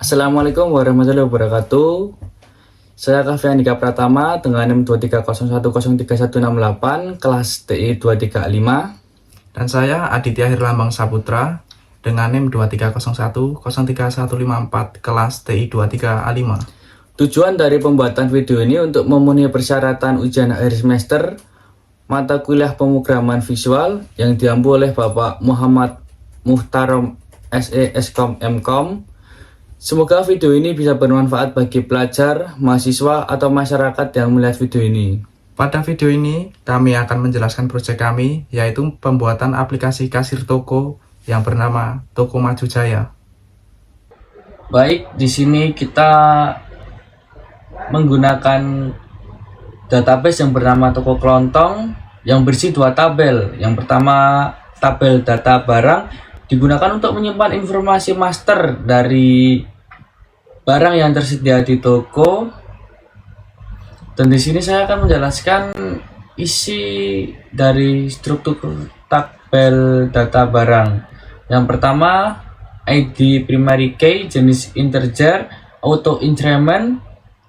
Assalamualaikum warahmatullahi wabarakatuh. Saya Kafian Dika Pratama dengan NIM 230103168 kelas TI 235. Dan saya Aditya Herlambang Saputra dengan NIM 230103154 kelas TI 23A5. Tujuan dari pembuatan video ini untuk memenuhi persyaratan ujian akhir semester mata kuliah pemrograman visual yang diampu oleh Bapak Muhammad Muhtarom SE Eskom Mkom. Semoga video ini bisa bermanfaat bagi pelajar, mahasiswa, atau masyarakat yang melihat video ini. Pada video ini, kami akan menjelaskan proyek kami, yaitu pembuatan aplikasi kasir toko yang bernama Toko Maju Jaya. Baik, di sini kita menggunakan database yang bernama Toko Kelontong yang berisi dua tabel. Yang pertama, tabel data barang digunakan untuk menyimpan informasi master dari barang yang tersedia di toko. Dan di sini saya akan menjelaskan isi dari struktur tabel data barang. Yang pertama, ID primary key jenis integer auto increment.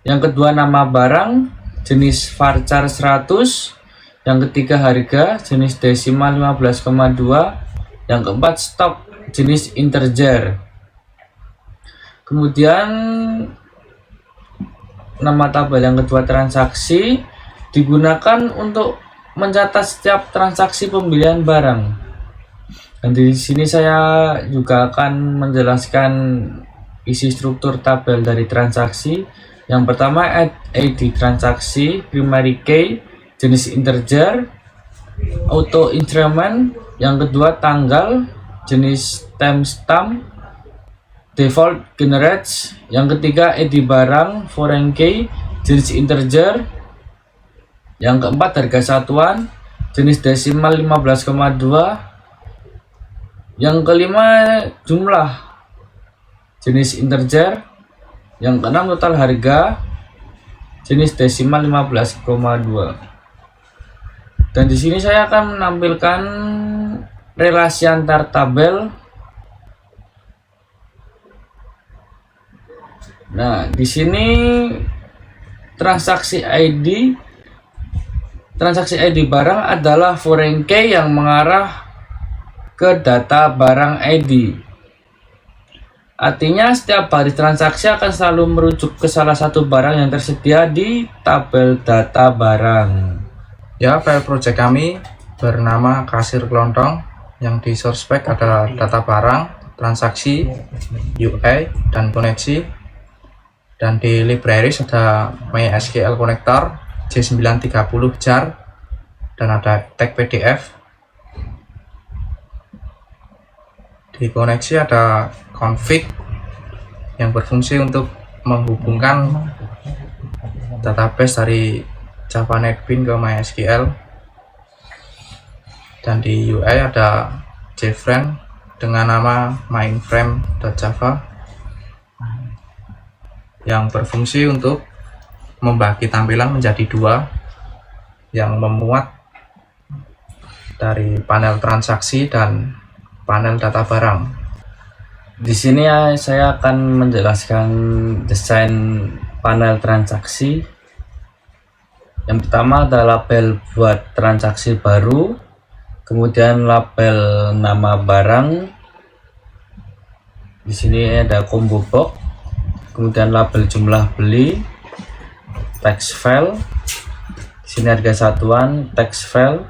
Yang kedua, nama barang jenis varchar 100. Yang ketiga, harga jenis desimal 15,2. Yang keempat, stok jenis integer. Kemudian nama tabel yang kedua, transaksi, digunakan untuk mencatat setiap transaksi pembelian barang. Dan di sini saya juga akan menjelaskan isi struktur tabel dari transaksi. Yang pertama, ID transaksi primary key jenis integer auto increment. Yang kedua, tanggal jenis timestamp default generates. Yang ketiga, ID barang foreign key jenis integer. Yang keempat, harga satuan jenis desimal 15,2. Yang kelima, jumlah jenis integer. Yang keenam, total harga jenis desimal 15,2. Dan di sini saya akan menampilkan relasi antar tabel. Nah, di sini transaksi ID barang adalah foreign key yang mengarah ke data barang ID. Artinya setiap baris transaksi akan selalu merujuk ke salah satu barang yang tersedia di tabel data barang. Ya, file project kami bernama kasir kelontong, yang di source spec ada data barang, transaksi, UI, dan koneksi. Dan di libraries ada MySQL connector, J930 jar, dan ada tag PDF. Di koneksi ada config yang berfungsi untuk menghubungkan database dari Java NetBeans ke MySQL. Dan di UI ada JFrame dengan nama mainframe.java yang berfungsi untuk membagi tampilan menjadi dua, yang memuat dari panel transaksi dan panel data barang. Di sini saya akan menjelaskan desain panel transaksi. Yang pertama ada label buat transaksi baru, kemudian label nama barang. Di sini ada combo box, kemudian label jumlah beli, text file. Di sini harga satuan, text file,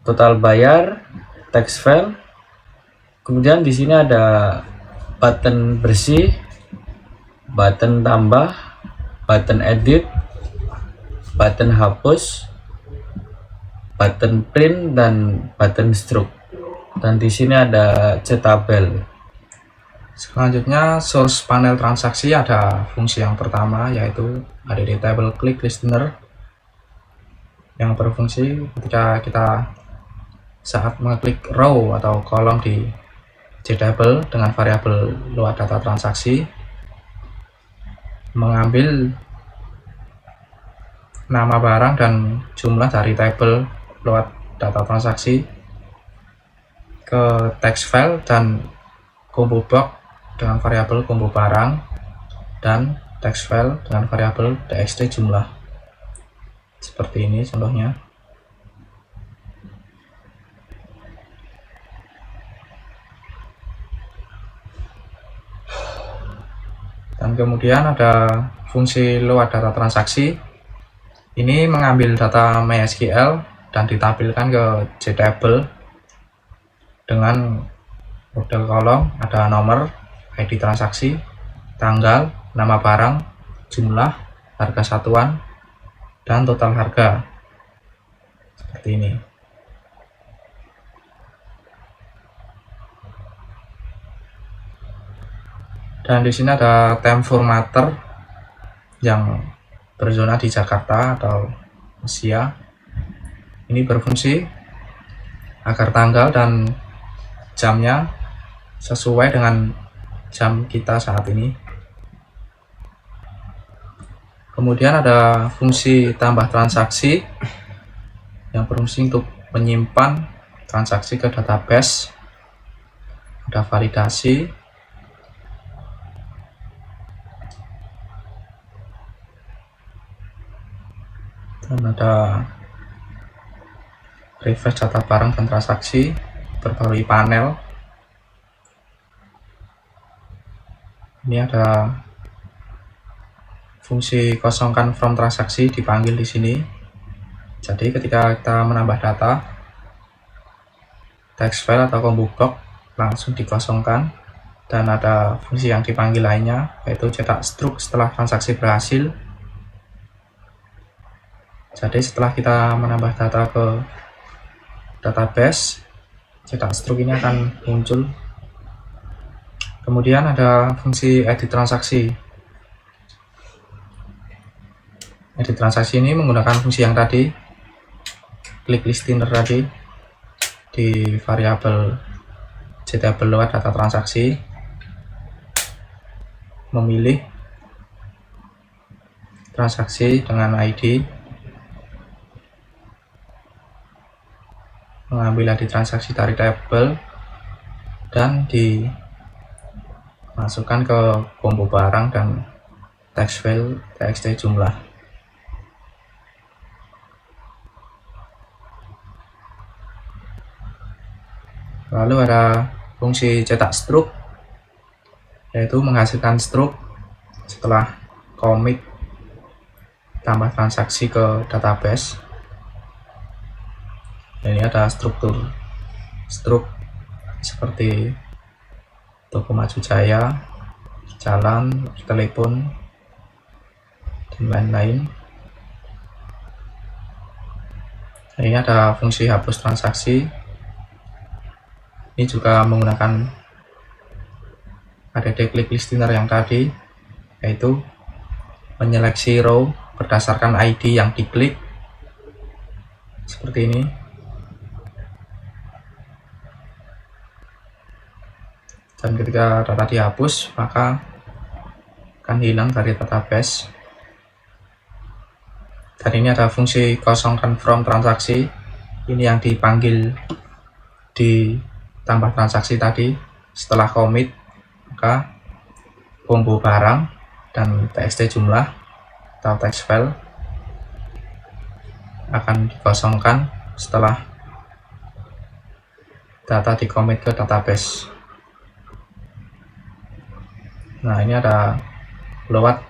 total bayar, text file. Kemudian di sini ada button bersih, button tambah, button edit, button hapus, button print, dan button stroke. Dan di sini ada ctabel. Selanjutnya, source panel transaksi ada fungsi yang pertama, yaitu ada di table click listener, yang berfungsi ketika kita saat mengklik row atau kolom di JTable dengan variabel luar data transaksi, mengambil nama barang dan jumlah dari tabel luar data transaksi ke text file dan combo box dengan variabel combo barang, dan text file dengan variabel txt jumlah. Seperti ini contohnya. Dan kemudian ada fungsi load data transaksi. Ini mengambil data MySQL dan ditampilkan ke JTable dengan model kolom, ada nomor, ID transaksi, tanggal, nama barang, jumlah, harga satuan, dan total harga. Seperti ini. Dan di sini ada time formatter yang berzona di Jakarta atau Asia. Ini berfungsi agar tanggal dan jamnya sesuai dengan jam kita saat ini. Kemudian ada fungsi tambah transaksi yang berfungsi untuk menyimpan transaksi ke database. Ada validasi, dan ada refresh data barang dan transaksi, perbarui panel. Ini ada fungsi kosongkan from transaksi dipanggil di sini. Jadi ketika kita menambah data, text file atau combo box langsung dikosongkan. Dan ada fungsi yang dipanggil lainnya, yaitu cetak struk setelah transaksi berhasil. Jadi setelah kita menambah data ke database, cetak struk ini akan muncul. Kemudian ada fungsi edit transaksi. Edit transaksi ini menggunakan fungsi yang tadi, klik listener tadi di variabel JTable load data transaksi, memilih transaksi dengan ID, mengambil ID transaksi dari table, dan dimasukkan ke combo barang dan text file txt jumlah. Lalu ada fungsi cetak struk, yaitu menghasilkan struk setelah commit tambah transaksi ke database. Ini ada struktur struk seperti toko Maju Jaya, jalan, telepon, dan lain-lain. Ini ada fungsi hapus transaksi. Ini juga menggunakan add klik listener yang tadi, yaitu menyeleksi row berdasarkan ID yang diklik, seperti ini. Dan ketika data dihapus, maka akan hilang dari database. Dan ini ada fungsi kosongkan from transaksi. Ini yang dipanggil di tambah transaksi tadi. Setelah commit, maka combo barang dan txt jumlah atau text file akan dikosongkan setelah data di commit ke database. Nah, ini ada load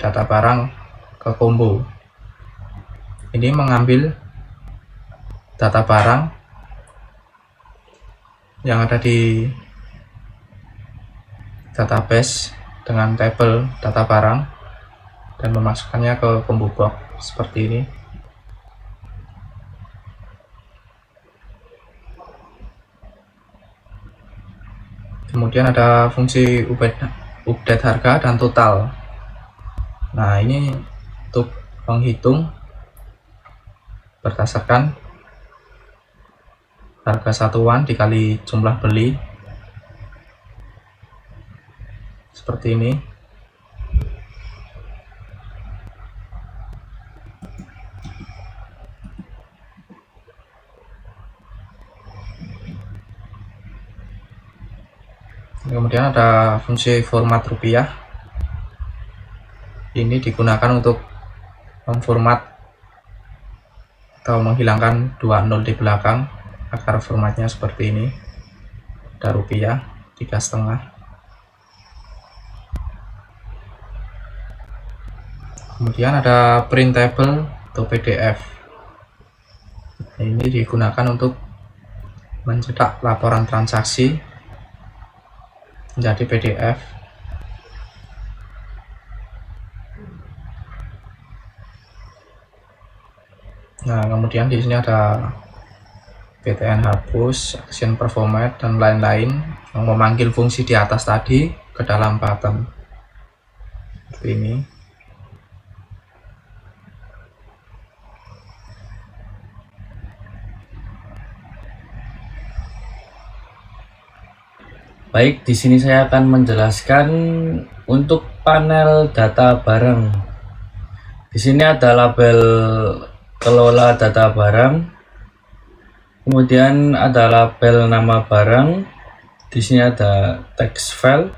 data barang ke combo. Ini mengambil data barang yang ada di database dengan tabel data barang dan memasukkannya ke combo box seperti ini. Kemudian ada fungsi update harga dan total. Nah, ini untuk menghitung berdasarkan harga satuan dikali jumlah beli, seperti ini. Kemudian Kemudian ada fungsi format rupiah. Ini digunakan untuk memformat atau menghilangkan 20 di belakang agar formatnya seperti ini. Ada rupiah 3,5. Kemudian ada printable atau PDF. Ini digunakan untuk mencetak laporan transaksi menjadi PDF. Nah, kemudian di sini ada PTN hapus, action performat, dan lain-lain yang memanggil fungsi di atas tadi ke dalam button. Seperti ini. Baik, di sini saya akan menjelaskan untuk panel data barang. Di sini ada label kelola data barang, kemudian ada label nama barang. Di sini ada text file,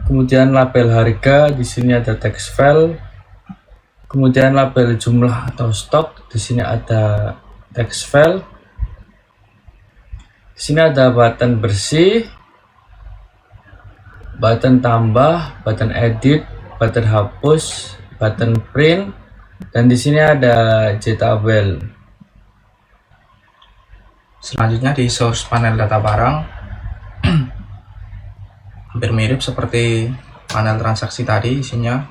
kemudian label harga. Di sini ada text file, kemudian label jumlah atau stok. Di sini ada text file. Di sini ada button bersih, button tambah, button edit, button hapus, button print, dan di sini ada JTabel. Selanjutnya di source panel data barang hampir mirip seperti panel transaksi tadi. Isinya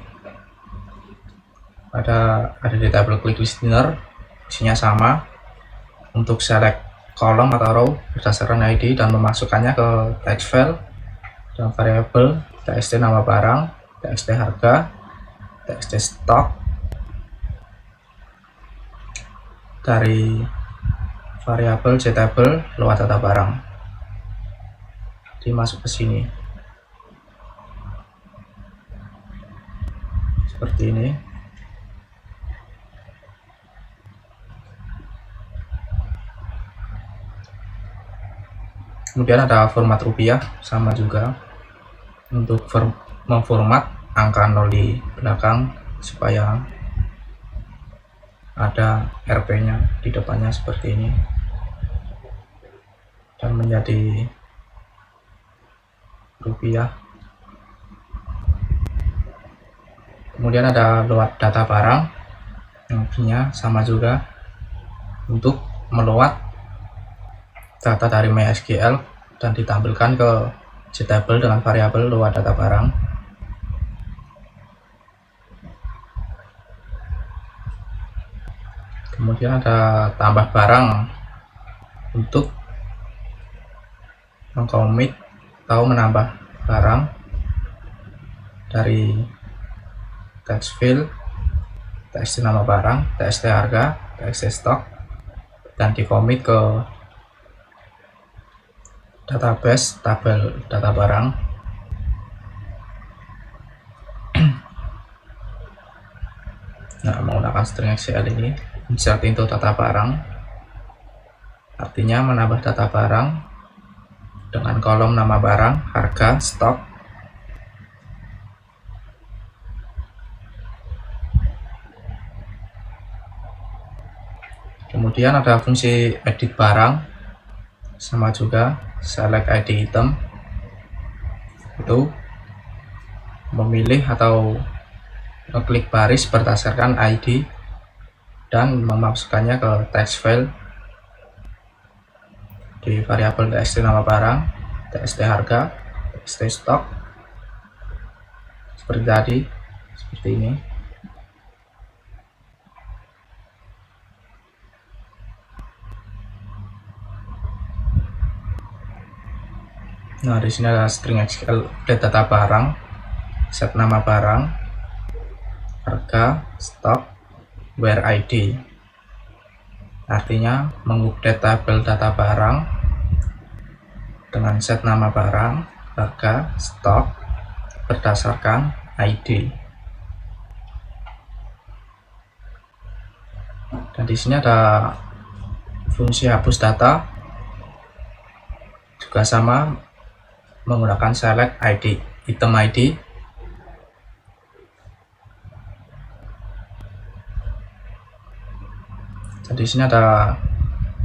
ada table click listener, isinya sama. Untuk select kolom atau row berdasarkan ID dan memasukkannya ke text file dan variabel txt nama barang, txt harga, txt stok. Dari variabel JTabel luar data barang dimasuk ke sini seperti ini. Kemudian ada format rupiah, sama juga untuk memformat angka 0 di belakang supaya ada RP-nya di depannya seperti ini dan menjadi rupiah. Kemudian ada load data barang yang fungsinya sama juga untuk meload data dari MySQL dan ditampilkan ke JTabel dengan variabel load data barang. Kemudian ada tambah barang untuk mengcommit atau menambah barang dari text field, txt nama barang, txt harga, txt stok, dan dikomit ke database tabel data barang. Nah, menggunakan string SQL ini, insert into data barang, artinya menambah data barang dengan kolom nama barang, harga, stok. Kemudian ada fungsi edit barang, sama juga select ID item, itu memilih atau mengklik baris berdasarkan ID dan memasukkannya ke text file di variabel txt nama barang, txt harga, txt stok, seperti tadi, seperti ini. Nah, di sini ada string SQL update data barang, set nama barang, harga, stok, where ID. Artinya mengupdate tabel data barang dengan set nama barang, harga, stok berdasarkan ID. Dan di sini ada fungsi hapus data, juga sama menggunakan select ID, item ID. Dan di sini ada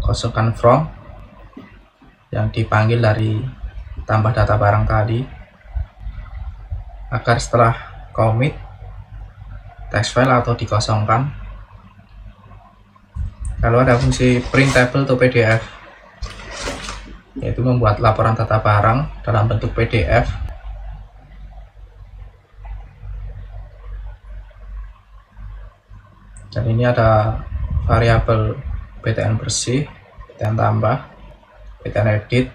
kosongkan from yang dipanggil dari tambah data barang tadi, agar setelah commit text file atau dikosongkan. Lalu ada fungsi printable to PDF, yaitu membuat laporan data barang dalam bentuk PDF. Dan ini ada variabel btn bersih, btn tambah, btn edit,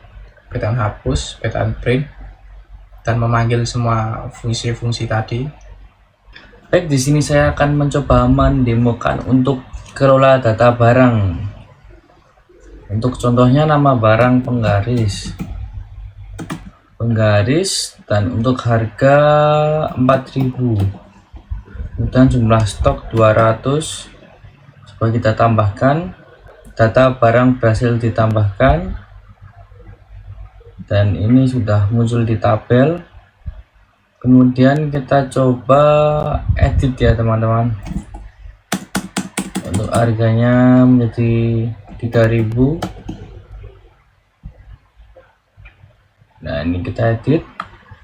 btn hapus, btn print, dan memanggil semua fungsi-fungsi tadi. Baik, di sini saya akan mencoba mendemokan untuk kelola data barang. Untuk contohnya nama barang penggaris, dan untuk harga 4.000. Kemudian jumlah stok 200. Coba kita tambahkan, data barang berhasil ditambahkan, dan ini sudah muncul di tabel. Kemudian kita coba edit ya teman-teman. Untuk harganya menjadi 3.000. Nah, ini kita edit,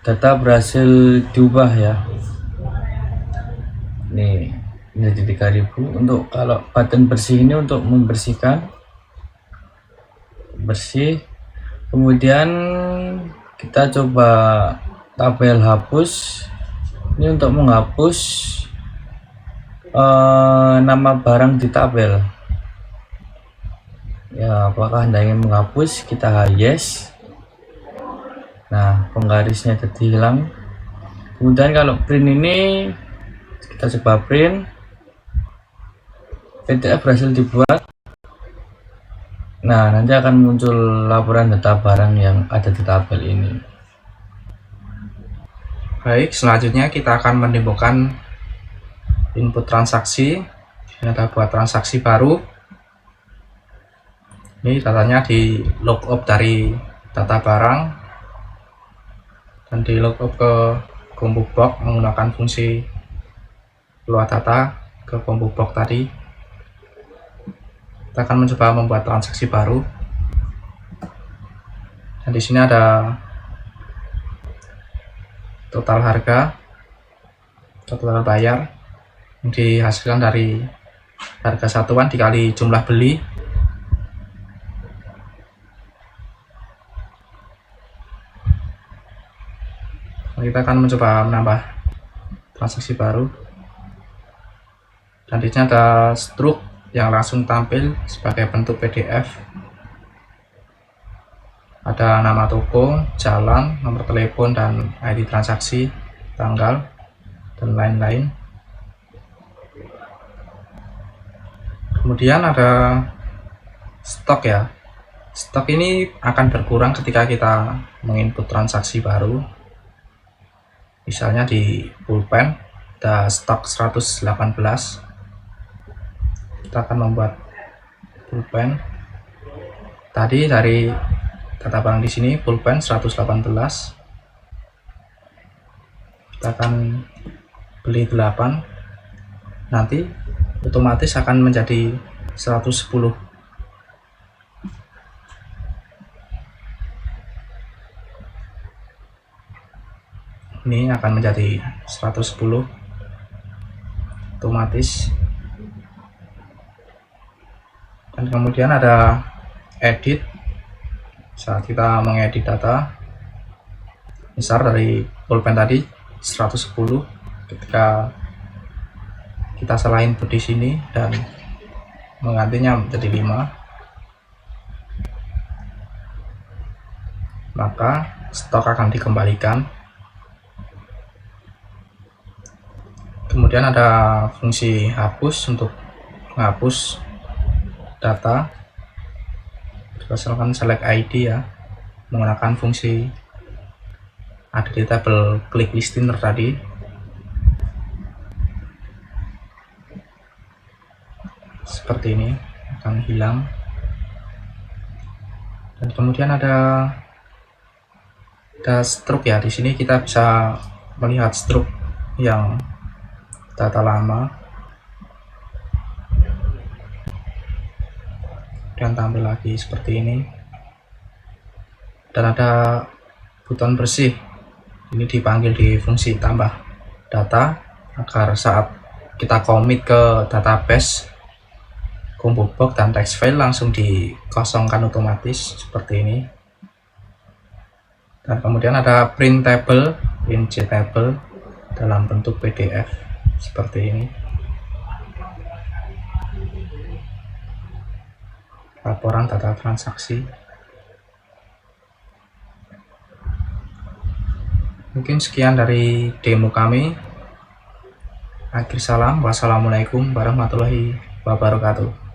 data berhasil diubah ya. Nih menjadi 3.000. Untuk kalau button bersih ini untuk membersihkan, bersih. Kemudian kita coba tabel hapus. Ini untuk menghapus nama barang di tabel ya. Apakah Anda ingin menghapus? Kita yes. Nah, penggarisnya jadi hilang. Kemudian kalau print ini kita coba print, PDF berhasil dibuat. Nah, nanti akan muncul laporan data barang yang ada di tabel ini. Baik, selanjutnya kita akan menemukan input transaksi. Ini ada buat transaksi baru. Ini datanya di lookup dari data barang dan di lookup ke combo box menggunakan fungsi keluar data ke combo box tadi. Kita akan mencoba membuat transaksi baru. Dan di sini ada total harga, total bayar yang dihasilkan dari harga satuan dikali jumlah beli. Kita akan mencoba menambah transaksi baru. Dan di sini ada struk yang langsung tampil sebagai bentuk PDF. Ada nama toko, jalan, nomor telepon, dan ID transaksi, tanggal, dan lain-lain. Kemudian ada stok ya. Stok ini akan berkurang ketika kita menginput transaksi baru. Misalnya di pulpen ada stok 118. Kita akan membuat pulpen. Tadi dari data barang di sini pulpen 118. Kita akan beli 8. Nanti otomatis akan menjadi 110. Ini akan menjadi 110 otomatis. Dan kemudian ada edit. Saat kita mengedit data, misal dari pulpen tadi 110, ketika kita salah input di sini dan menggantinya menjadi 5, maka stok akan dikembalikan. Kemudian ada fungsi hapus untuk menghapus data berdasarkan select ID ya, menggunakan fungsi ada di tabel click listener tadi. Seperti ini akan hilang. Dan kemudian ada Ada stroke ya, di sini kita bisa melihat stroke yang data lama dan tampil lagi seperti ini. Dan ada button bersih, ini dipanggil di fungsi tambah data agar saat kita commit ke database combo box dan text file langsung dikosongkan otomatis seperti ini. Dan kemudian ada print table dalam bentuk PDF seperti ini. Laporan data transaksi. Mungkin sekian dari demo kami. Akhir salam, wassalamualaikum warahmatullahi wabarakatuh.